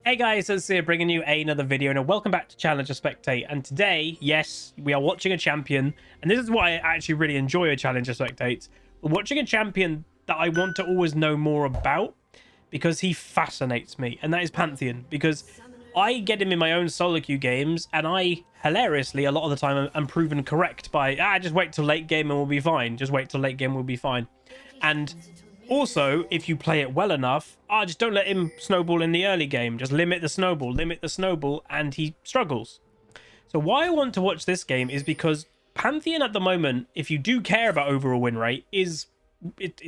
Hey guys, it's here bringing you another video and welcome back to Challenger Spectate. And today, yes, we are watching a champion, and this is why I actually really enjoy a Challenger Spectate. We're watching a champion that I want to always know more about because he fascinates me, and that is Pantheon. Because I get him in my own SOLOQ games, and I hilariously a lot of the time am proven correct by just wait till late game and we'll be fine. Just wait till late game, we'll be fine. And also, if you play it well enough, just don't let him snowball in the early game. Just limit the snowball, and he struggles. So why I want to watch this game is because Pantheon at the moment, if you do care about overall win rate, it's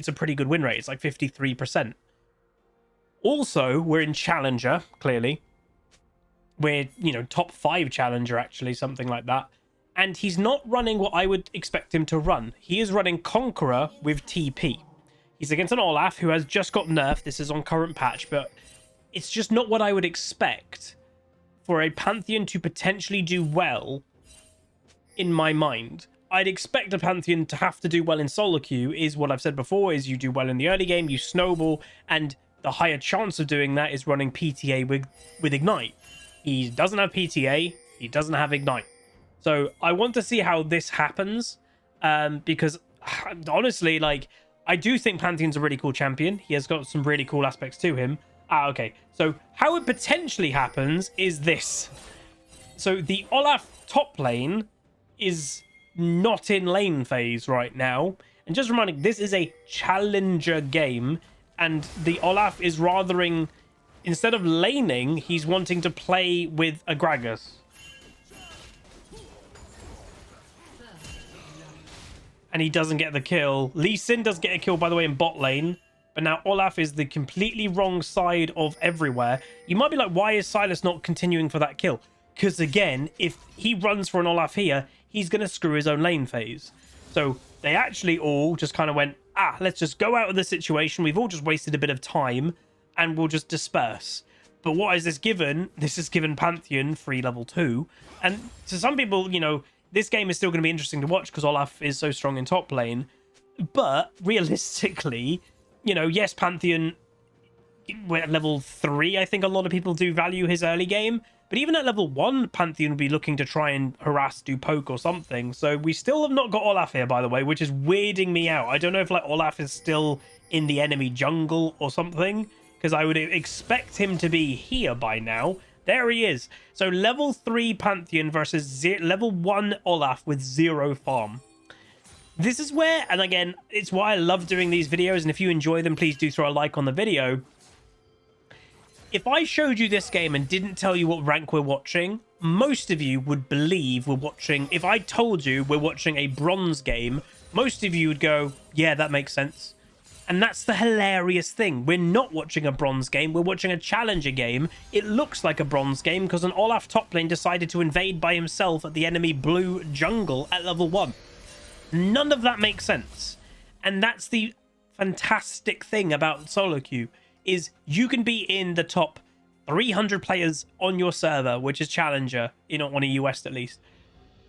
a pretty good win rate. It's like 53%. Also, we're in Challenger, clearly. We're, top 5 Challenger, actually, something like that. And he's not running what I would expect him to run. He is running Conqueror with TP. He's against an Olaf who has just got nerfed. This is on current patch, but it's just not what I would expect for a Pantheon to potentially do well in my mind. I'd expect a Pantheon to have to do well in solo queue, is what I've said before, is you do well in the early game, you snowball, and the higher chance of doing that is running PTA with Ignite. He doesn't have PTA, he doesn't have Ignite. So I want to see how this happens, because honestly, I do think Pantheon's a really cool champion. He has got some really cool aspects to him. Okay. So how it potentially happens is this. So the Olaf top lane is not in lane phase right now. And just reminding, this is a challenger game. And the Olaf is instead of laning, he's wanting to play with a Gragas. And he doesn't get the kill. Lee Sin does get a kill, by the way, in bot lane. But now Olaf is the completely wrong side of everywhere. You might be like, why is Silas not continuing for that kill? Because again, if he runs for an Olaf here, he's going to screw his own lane phase. So they actually all just kind of went, let's just go out of the situation. We've all just wasted a bit of time and we'll just disperse. But what is this given? This is given Pantheon free level 2. And to some people, this game is still going to be interesting to watch because Olaf is so strong in top lane. But realistically, yes, Pantheon, we're at level 3. I think a lot of people do value his early game. But even at level 1, Pantheon would be looking to try and harass, do poke or something. So we still have not got Olaf here, by the way, which is weirding me out. I don't know if Olaf is still in the enemy jungle or something, because I would expect him to be here by now. There he is. So level 3 Pantheon versus level 1 Olaf with 0 farm. This is where, and again, it's why I love doing these videos. And if you enjoy them, please do throw a like on the video. If I showed you this game and didn't tell you what rank we're watching, most of you would believe we're watching. If I told you we're watching a bronze game, most of you would go, yeah, that makes sense. And that's the hilarious thing. We're not watching a bronze game. We're watching a challenger game. It looks like a bronze game because an Olaf top lane decided to invade by himself at the enemy blue jungle at level 1. None of that makes sense. And that's the fantastic thing about solo queue, is you can be in the top 300 players on your server, which is challenger, on a US at least.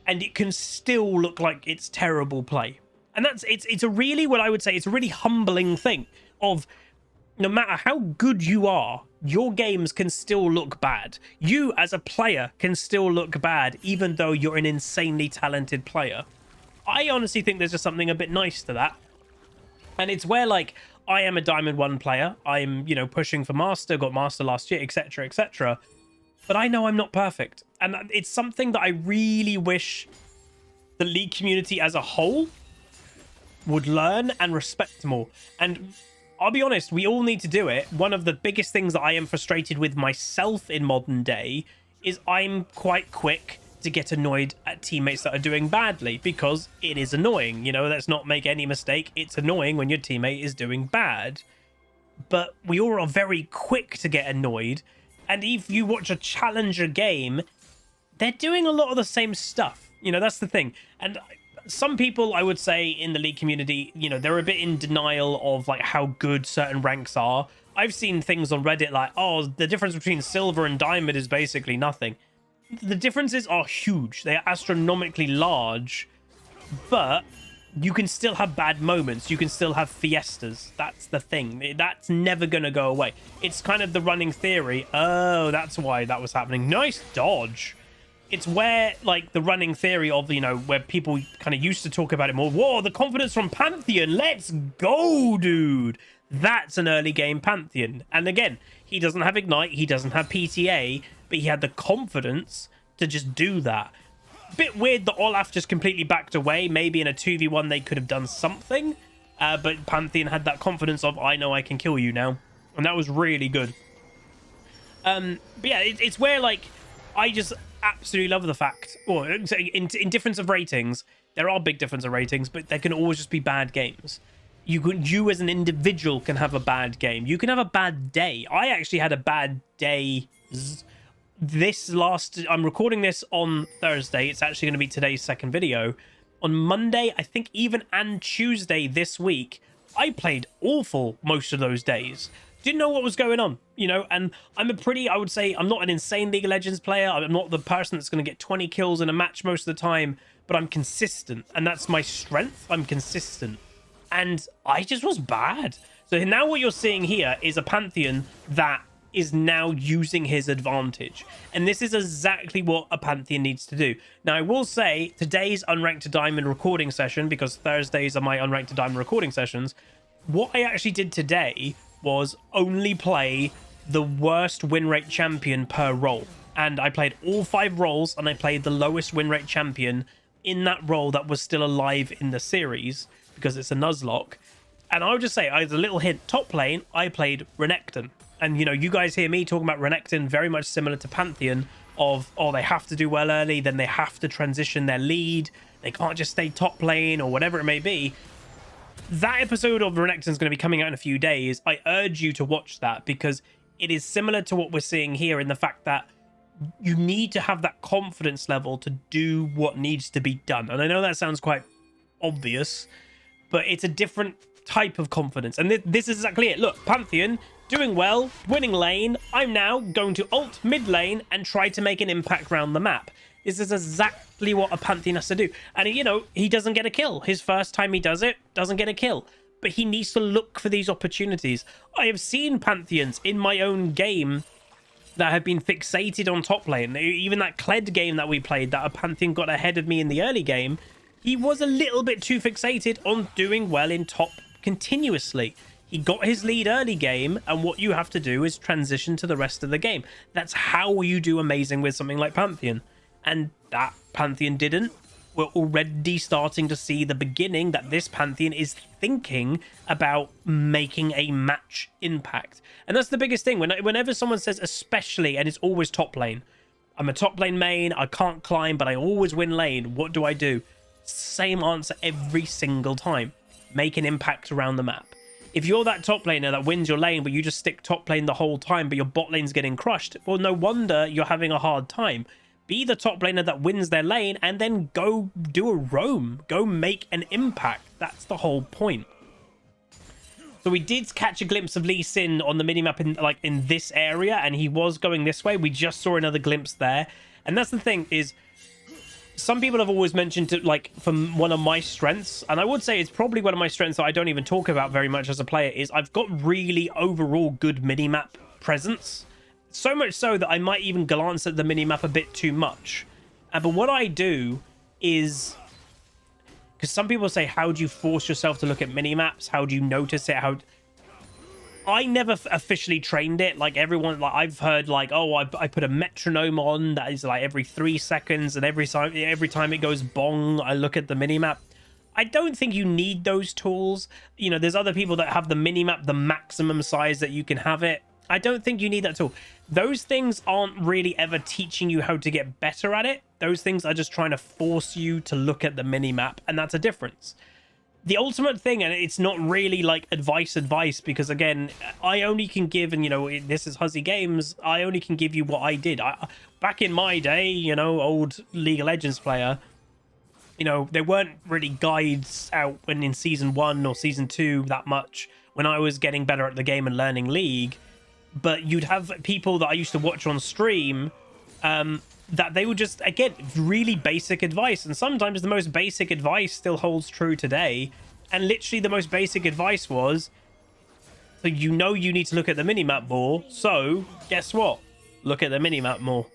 And it can still look like it's terrible play. And it's a really, what I would say, it's a really humbling thing of no matter how good you are, your games can still look bad. You as a player can still look bad, even though you're an insanely talented player. I honestly think there's just something a bit nice to that. And it's where, I am a Diamond 1 player. I'm, pushing for Master, got Master last year, etc., etc. But I know I'm not perfect. And it's something that I really wish the League community as a whole would learn and respect more. And I'll be honest, we all need to do it. One of the biggest things that I am frustrated with myself in modern day is I'm quite quick to get annoyed at teammates that are doing badly, because it is annoying. Let's not make any mistake. It's annoying when your teammate is doing bad. But we all are very quick to get annoyed. And if you watch a challenger game, they're doing a lot of the same stuff. That's the thing. And some people, I would say, in the League community, they're a bit in denial of how good certain ranks are. I've seen things on Reddit like, oh, the difference between silver and diamond is basically nothing. The differences are huge. They are astronomically large. But you can still have bad moments. You can still have fiestas. That's the thing. That's never going to go away. It's kind of the running theory. Oh, that's why that was happening. Nice dodge. It's where, like, the running theory of, you know, where people kind of used to talk about it more. Whoa, the confidence from Pantheon. Let's go, dude. That's an early game Pantheon. And again, he doesn't have Ignite. He doesn't have PTA. But he had the confidence to just do that. Bit weird that Olaf just completely backed away. Maybe in a 2v1 they could have done something. But Pantheon had that confidence of, I know I can kill you now. And that was really good. But yeah, it's where, like, I just absolutely love the fact, or in difference of ratings, there are big difference of ratings, but there can always just be bad games. You as an individual can have a bad game. You can have a bad day. I actually had a bad day. I'm recording this on Thursday. It's actually going to be today's second video. On Monday, I think even and Tuesday this week, I played awful most of those days. Didn't know what was going on, you know, and I would say I'm not an insane League of Legends player. I'm not the person that's going to get 20 kills in a match most of the time, but I'm consistent, and that's my strength. I'm consistent, and I just was bad. So now what you're seeing here is a Pantheon that is now using his advantage, and this is exactly what a Pantheon needs to do. Now, I will say today's Unranked to Diamond recording session, because Thursdays are my Unranked to Diamond recording sessions, what I actually did today was only play the worst win rate champion per role. And I played all 5 roles, and I played the lowest win rate champion in that role that was still alive in the series, because it's a Nuzlocke. And I would just say, as a little hint, top lane, I played Renekton. And, you know, you guys hear me talking about Renekton very much similar to Pantheon of, oh, they have to do well early, then they have to transition their lead. They can't just stay top lane or whatever it may be. That episode of Renekton is going to be coming out in a few days. I urge you to watch that, because it is similar to what we're seeing here in the fact that you need to have that confidence level to do what needs to be done. And I know that sounds quite obvious, but it's a different type of confidence. And this is exactly it. Look, Pantheon doing well, winning lane. I'm now going to ult mid lane and try to make an impact around the map. This is exactly what a Pantheon has to do. And, you know, he doesn't get a kill. His first time he does it, doesn't get a kill. But he needs to look for these opportunities. I have seen Pantheons in my own game that have been fixated on top lane. Even that Kled game that we played, that a Pantheon got ahead of me in the early game, he was a little bit too fixated on doing well in top continuously. He got his lead early game, and what you have to do is transition to the rest of the game. That's how you do amazing with something like Pantheon. And that Pantheon didn't. We're already starting to see the beginning that this Pantheon is thinking about making a match impact. And that's the biggest thing. Whenever someone says especially, and it's always top lane. I'm a top lane main, I can't climb, but I always win lane. What do? Same answer every single time. Make an impact around the map. If you're that top laner that wins your lane, but you just stick top lane the whole time, but your bot lane's getting crushed, well, no wonder you're having a hard time. Be the top laner that wins their lane, and then go do a roam. Go make an impact. That's the whole point. So we did catch a glimpse of Lee Sin on the minimap in this area, and he was going this way. We just saw another glimpse there. And that's the thing is, some people have always mentioned it, like, from one of my strengths, and I would say it's probably one of my strengths that I don't even talk about very much as a player, is I've got really overall good minimap presence. So much so that I might even glance at the minimap a bit too much. But what I do is, because some people say, how do you force yourself to look at minimaps? How do you notice it? I never officially trained it. Like everyone, like I've heard, like, oh, I put a metronome on that is like every 3 seconds, and every time it goes bong, I look at the minimap. I don't think you need those tools. You know, there's other people that have the minimap, the maximum size that you can have it. I don't think you need that tool. Those things aren't really ever teaching you how to get better at it. Those things are just trying to force you to look at the minimap, and that's a difference. The ultimate thing, and it's not really like advice, because again, I only can give, and you know, this is HuzzyGames, I only can give you what I did. Back in my day, you know, old League of Legends player, you know, there weren't really guides out when in season 1 or season 2 that much when I was getting better at the game and learning League. But you'd have people that I used to watch on stream that they would just, again, really basic advice. And sometimes the most basic advice still holds true today. And literally the most basic advice was, so you need to look at the minimap more. So guess what? Look at the minimap more.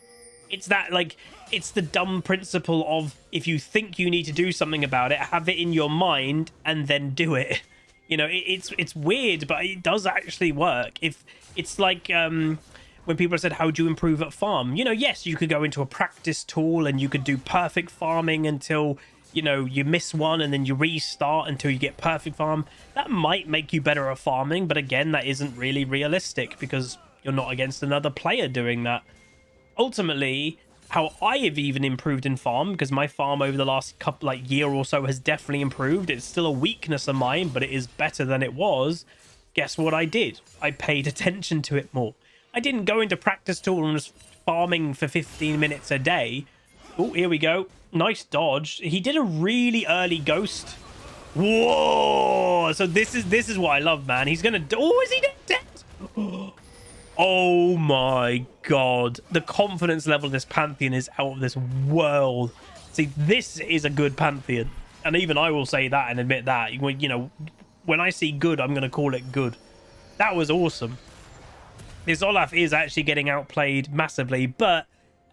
It's that, like, it's the dumb principle of, if you think you need to do something about it, have it in your mind and then do it. You know, it's weird, but it does actually work. If it's like when people said, how do you improve at farm? You know, yes, you could go into a practice tool and you could do perfect farming until, you know, you miss one and then you restart until you get perfect farm. That might make you better at farming, but again, that isn't really realistic because you're not against another player doing that. Ultimately, how I have even improved in farm, because my farm over the last couple, like, year or so has definitely improved. It's still a weakness of mine, but it is better than it was. Guess what I did? I paid attention to it more. I didn't go into practice tool and was farming for 15 minutes a day. Oh, here we go. Nice dodge. He did a really early ghost. Whoa! So this is what I love, man. He's gonna. Oh, is he dead? Oh my god. The confidence level of this Pantheon is out of this world. See, this is a good Pantheon. And even I will say that and admit that. You know, when I see good, I'm going to call it good. That was awesome. This Olaf is actually getting outplayed massively. But,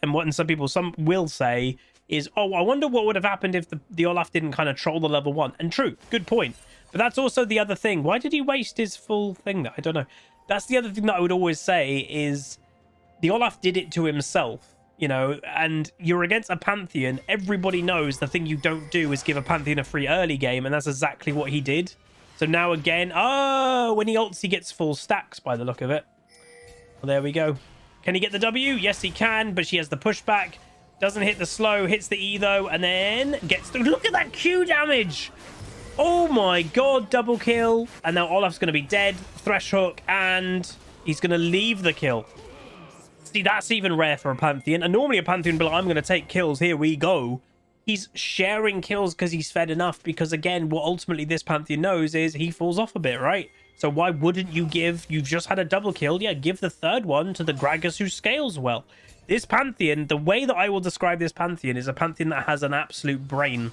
and what some people will say is, oh, I wonder what would have happened if the Olaf didn't kind of troll the level 1. And true, good point. But that's also the other thing. Why did he waste his full thing there? I don't know. That's the other thing that I would always say is the Olaf did it to himself, you know, and you're against a Pantheon. Everybody knows the thing you don't do is give a Pantheon a free early game, and that's exactly what he did. So now again, oh, when he ults, he gets full stacks by the look of it. Well, there we go. Can he get the W? Yes, he can, but she has the pushback. Doesn't hit the slow, hits the E though, and then gets the... Look at that Q damage! Oh my god, double kill. And now Olaf's going to be dead. Thresh hook, and he's going to leave the kill. See, that's even rare for a Pantheon. And normally a Pantheon, but I'm going to take kills. Here we go. He's sharing kills because he's fed enough. Because again, what ultimately this Pantheon knows is he falls off a bit, right? So why wouldn't you give... You've just had a double kill. Yeah, give the third one to the Gragas who scales well. This Pantheon, the way that I will describe this Pantheon is a Pantheon that has an absolute brain.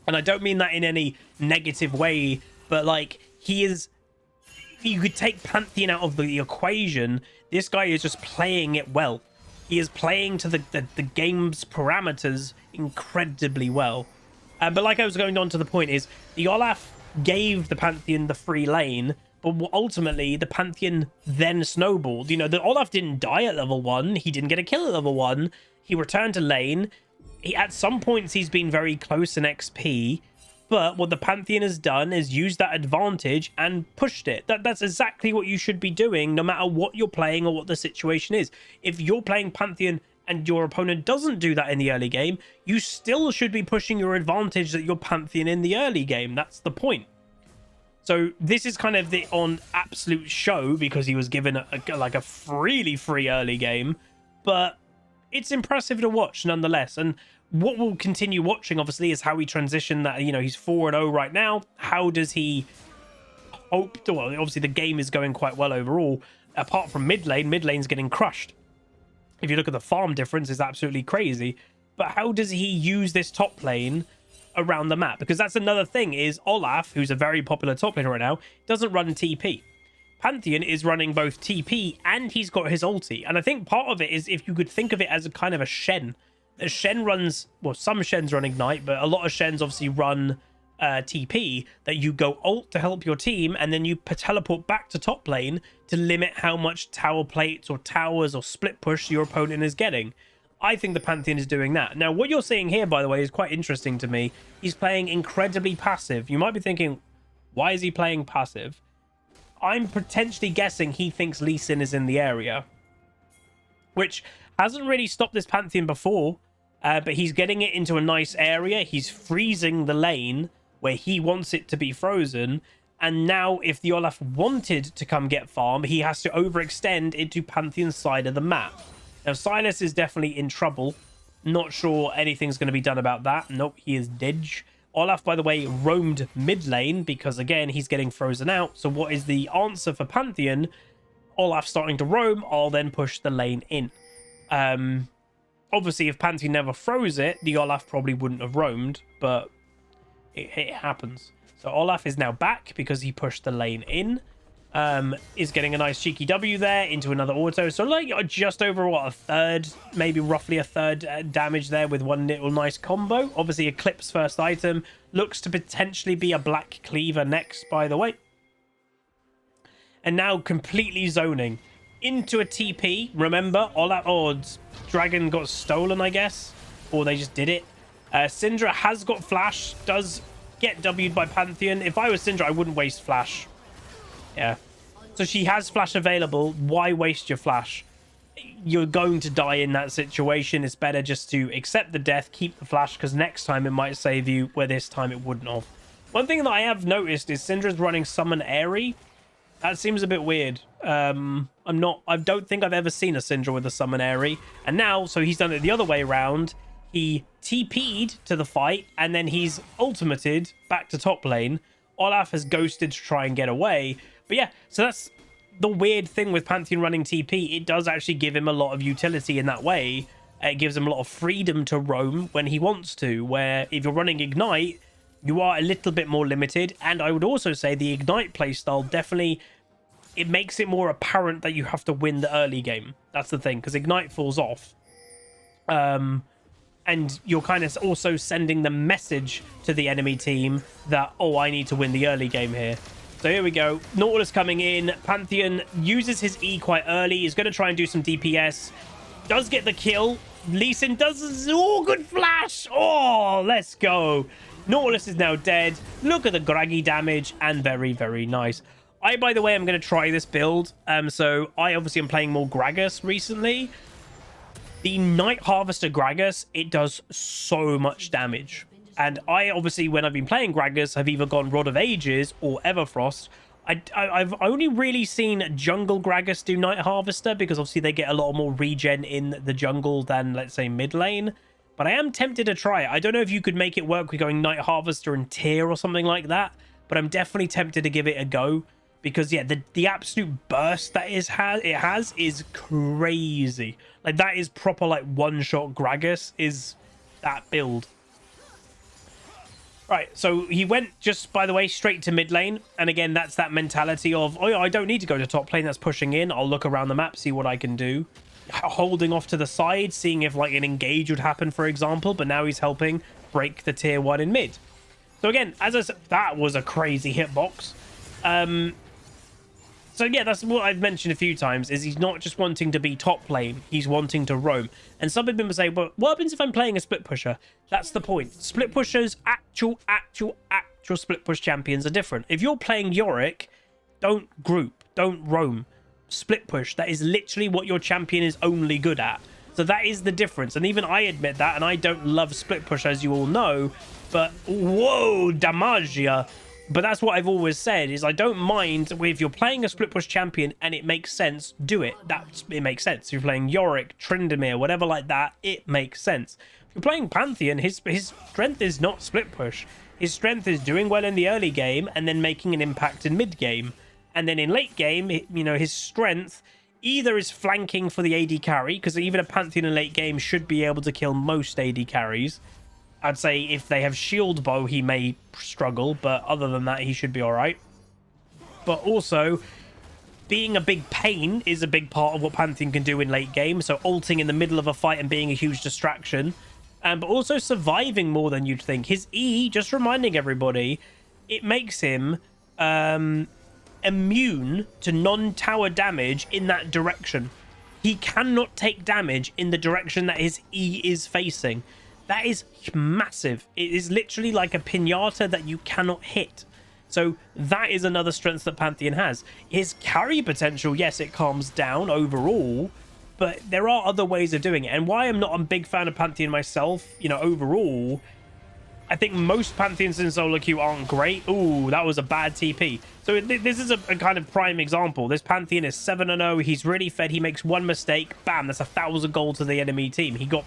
And I don't mean that in any negative way, but like, he is... You could take Pantheon out of the equation. This guy is just playing it well. He is playing to the game's parameters incredibly well. But like I was going on to the point is, the Olaf gave the Pantheon the free lane, but ultimately the Pantheon then snowballed. You know, the Olaf didn't die at level 1. He didn't get a kill at level 1. He returned to lane. At some points, he's been very close in XP, but what the Pantheon has done is used that advantage and pushed it. That's exactly what you should be doing, no matter what you're playing or what the situation is. If you're playing Pantheon and your opponent doesn't do that in the early game, you still should be pushing your advantage that you're Pantheon in the early game. That's the point. So this is kind of the on absolute show because he was given a really free early game, but it's impressive to watch nonetheless. And what we'll continue watching, obviously, is how he transition that. You know, he's 4-0 right now. How does he hope to... Well, obviously, the game is going quite well overall. Apart from mid lane, mid lane's getting crushed. If you look at the farm difference, it's absolutely crazy. But how does he use this top lane around the map? Because that's another thing, is Olaf, who's a very popular top laner right now, doesn't run TP. Pantheon is running both TP and he's got his ulti. And I think part of it is, if you could think of it as a kind of a Shen. A Shen runs, well, some Shens run Ignite, but a lot of Shens obviously run TP, that you go ult to help your team and then you teleport back to top lane to limit how much tower plates or towers or split push your opponent is getting. I think the Pantheon is doing that. Now, what you're seeing here, by the way, is quite interesting to me. He's playing incredibly passive. You might be thinking, why is he playing passive? I'm potentially guessing he thinks Lee Sin is in the area, which hasn't really stopped this Pantheon before, but he's getting it into a nice area. He's freezing the lane where he wants it to be frozen, and now if the Olaf wanted to come get farm, he has to overextend into Pantheon's side of the map. Now, Silas is definitely in trouble. Not sure anything's going to be done about that. Nope, he is dead. Olaf, by the way, roamed mid lane because, again, he's getting frozen out. So what is the answer for Pantheon? Olaf starting to roam. I'll then push the lane in. Obviously, if Pantheon never froze it, the Olaf probably wouldn't have roamed, but it happens. So Olaf is now back because he pushed the lane in. Is getting a nice cheeky W there into another auto. So like just over, what, a third, maybe roughly a third damage there with one little nice combo. Obviously, Eclipse first item. Looks to potentially be a Black Cleaver next, by the way. And now completely zoning into a TP. Remember, Olaf, Dragon got stolen, I guess. Or they just did it. Syndra has got Flash. Does get W'd by Pantheon. If I was Syndra, I wouldn't waste Flash. Yeah. So she has Flash available. Why waste your Flash? You're going to die in that situation. It's better just to accept the death, keep the Flash, because next time it might save you, where this time it wouldn't have. One thing that I have noticed is Syndra's running Summon Airy. That seems a bit weird. I don't think I've ever seen a Syndra with a Summon Airy. And now, so he's done it the other way around. He TP'd to the fight, and then he's ultimated back to top lane. Olaf has ghosted to try and get away. But yeah, so that's the weird thing with Pantheon running TP. It does actually give him a lot of utility in that way. It gives him a lot of freedom to roam when he wants to, where if you're running Ignite, you are a little bit more limited. And I would also say the Ignite playstyle definitely, it makes it more apparent that you have to win the early game. That's the thing, because Ignite falls off. And you're kind of also sending the message to the enemy team that, oh, I need to win the early game here. So here we go. Nautilus coming in. Pantheon uses his E quite early. He's going to try and do some DPS. Does get the kill. Lee Sin does... Oh, good flash. Oh, let's go. Nautilus is now dead. Look at the Graggy damage. And very, very nice. By the way, I'm going to try this build. So I obviously am playing more Gragas recently. The Night Harvester Gragas, it does so much damage. And I obviously, when I've been playing Gragas, have either gone Rod of Ages or Everfrost. I've only really seen Jungle Gragas do Night Harvester, because obviously they get a lot more regen in the jungle than, let's say, mid lane. But I am tempted to try it. I don't know if you could make it work with going Night Harvester and Tyr or something like that, but I'm definitely tempted to give it a go. Because, yeah, the absolute burst that it has is crazy. Like, that is proper, like, one-shot Gragas is that build. Right, so he went, just, by the way, straight to mid lane. And again, that's that mentality of, oh, I don't need to go to top lane. That's pushing in. I'll look around the map, see what I can do. Holding off to the side, seeing if, like, an engage would happen, for example. But now he's helping break the tier 1 in mid. So, again, as I said, that was a crazy hitbox. So yeah, that's what I've mentioned a few times, is he's not just wanting to be top lane, he's wanting to roam. And some people say, well, what happens if I'm playing a split pusher? That's the point. Split pushers, actual split push champions are different. If you're playing Yorick, don't group, don't roam. Split push, that is literally what your champion is only good at. So that is the difference. And even I admit that, and I don't love split push, as you all know, but whoa, Damagia. But that's what I've always said, is I don't mind if you're playing a split push champion and it makes sense, do it. It makes sense. If you're playing Yorick, Tryndamere, whatever like that, it makes sense. If you're playing Pantheon, his strength is not split push. His strength is doing well in the early game and then making an impact in mid game. And then in late game, you know, his strength either is flanking for the AD carry, because even a Pantheon in late game should be able to kill most AD carries. I'd say if they have shield bow, he may struggle, but other than that, he should be all right. But also, being a big pain is a big part of what Pantheon can do in late game. So ulting in the middle of a fight and being a huge distraction. But also surviving more than you'd think. His E, just reminding everybody, it makes him immune to non-tower damage in that direction. He cannot take damage in the direction that his E is facing. That is massive. It is literally like a pinata that you cannot hit. So that is another strength that Pantheon has. His carry potential, yes, it calms down overall, but there are other ways of doing it. And why I'm not a big fan of Pantheon myself, you know, overall, I think most Pantheons in solo queue aren't great. Ooh, that was a bad TP. So this is a kind of prime example. This Pantheon is 7-0. He's really fed. He makes one mistake. Bam, that's 1,000 gold to the enemy team. He got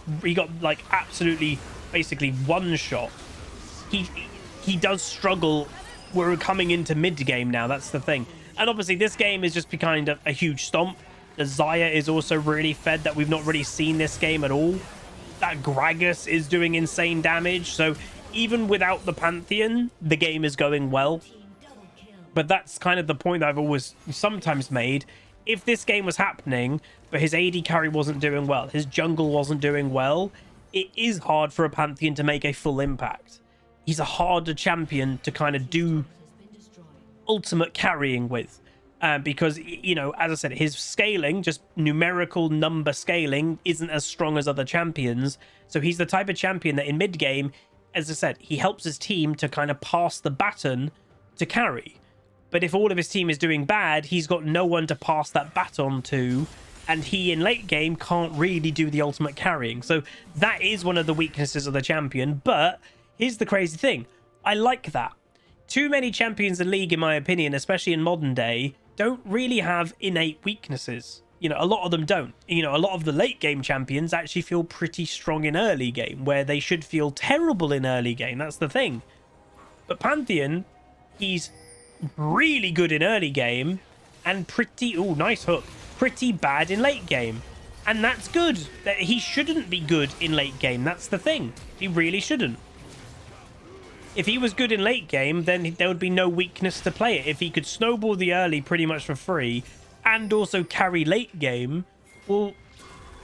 like absolutely basically one shot. He does struggle. We're coming into mid game now. That's the thing. And obviously this game is just kind of a huge stomp. The Zaya is also really fed that we've not really seen this game at all. That Gragas is doing insane damage. So even without the Pantheon, the game is going well. But that's kind of the point I've always sometimes made. If this game was happening, but his AD carry wasn't doing well, his jungle wasn't doing well, it is hard for a Pantheon to make a full impact. He's a harder champion to kind of do ultimate carrying with. Because, you know, as I said, his scaling, just numerical number scaling, isn't as strong as other champions. So he's the type of champion that in mid-game, as I said, he helps his team to kind of pass the baton to carry. But if all of his team is doing bad, he's got no one to pass that baton to. And he, in late game, can't really do the ultimate carrying. So that is one of the weaknesses of the champion. But here's the crazy thing. I like that. Too many champions in League, in my opinion, especially in modern day, don't really have innate weaknesses. You know, a lot of them don't. You know, a lot of the late game champions actually feel pretty strong in early game, where they should feel terrible in early game. That's the thing. But Pantheon, he's really good in early game and pretty, oh, nice hook, pretty bad in late game. And that's good. He shouldn't be good in late game. That's the thing. He really shouldn't. If he was good in late game, then there would be no weakness to play it. If he could snowball the early pretty much for free and also carry late game, well,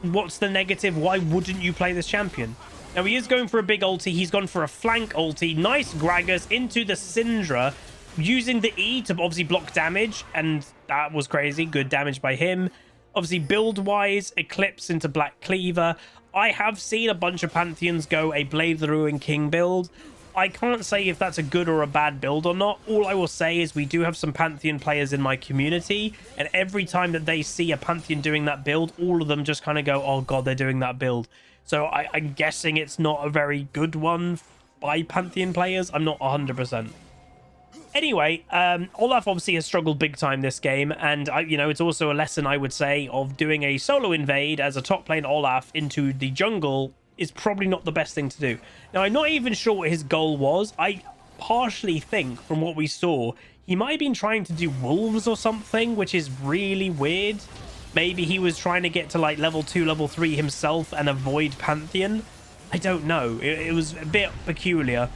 what's the negative? Why wouldn't you play this champion? Now, he is going for a big ulti. He's gone for a flank ulti. Nice Gragas into the Syndra, using the E to obviously block damage, and that was crazy. Good damage by him. Obviously, build-wise, Eclipse into Black Cleaver. I have seen a bunch of Pantheons go a Blade of the Ruined King build. I can't say if that's a good or a bad build or not. All I will say is we do have some Pantheon players in my community, and every time that they see a Pantheon doing that build, all of them just kind of go, oh god, they're doing that build. So I'm guessing it's not a very good one by Pantheon players. I'm not 100%. Anyway, Olaf obviously has struggled big time this game, and you know, it's also a lesson, I would say, of doing a solo invade as a top lane Olaf into the jungle is probably not the best thing to do. Now, I'm not even sure what his goal was. I partially think, from what we saw, he might have been trying to do wolves or something, which is really weird. Maybe he was trying to get to like level 2, level 3 himself and avoid Pantheon. I don't know. It was a bit peculiar.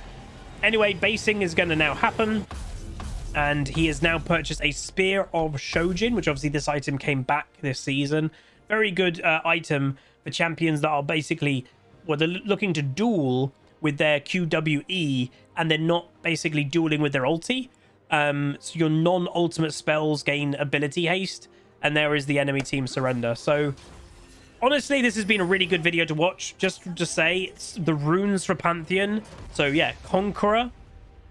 Anyway, basing is going to now happen. And he has now purchased a Spear of Shojin, which obviously this item came back this season. Very good item for champions that are basically, well, they're looking to duel with their QWE and they're not basically dueling with their ulti. So your non-ultimate spells gain ability haste, and there is the enemy team surrender. So honestly, this has been a really good video to watch. Just to say, it's the runes for Pantheon. So yeah, Conqueror,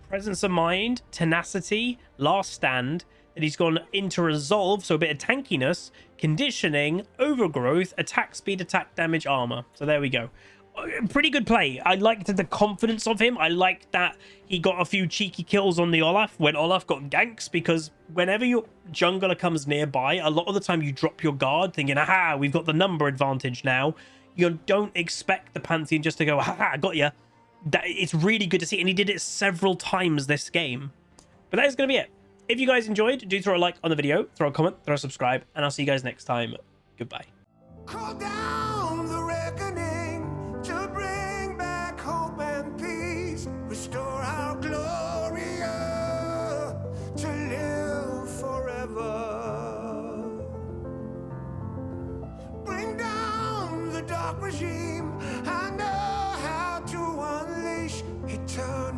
Presence of Mind, Tenacity, Last Stand. That he's gone into Resolve, so a bit of tankiness, Conditioning, Overgrowth, Attack Speed, Attack Damage, Armor. So there we go. Pretty good play. I liked the confidence of him. I liked that he got a few cheeky kills on the Olaf when Olaf got ganks, because whenever your jungler comes nearby, a lot of the time you drop your guard thinking, aha, we've got the number advantage now. You don't expect the Pantheon just to go, haha, I got ya. It's really good to see, and he did it several times this game. But that is going to be it. If you guys enjoyed, do throw a like on the video, throw a comment, throw a subscribe, and I'll see you guys next time. Goodbye. Call down the reckoning to bring back hope and peace. Restore our glory to live forever. Bring down the dark regime. I know how to unleash eternal.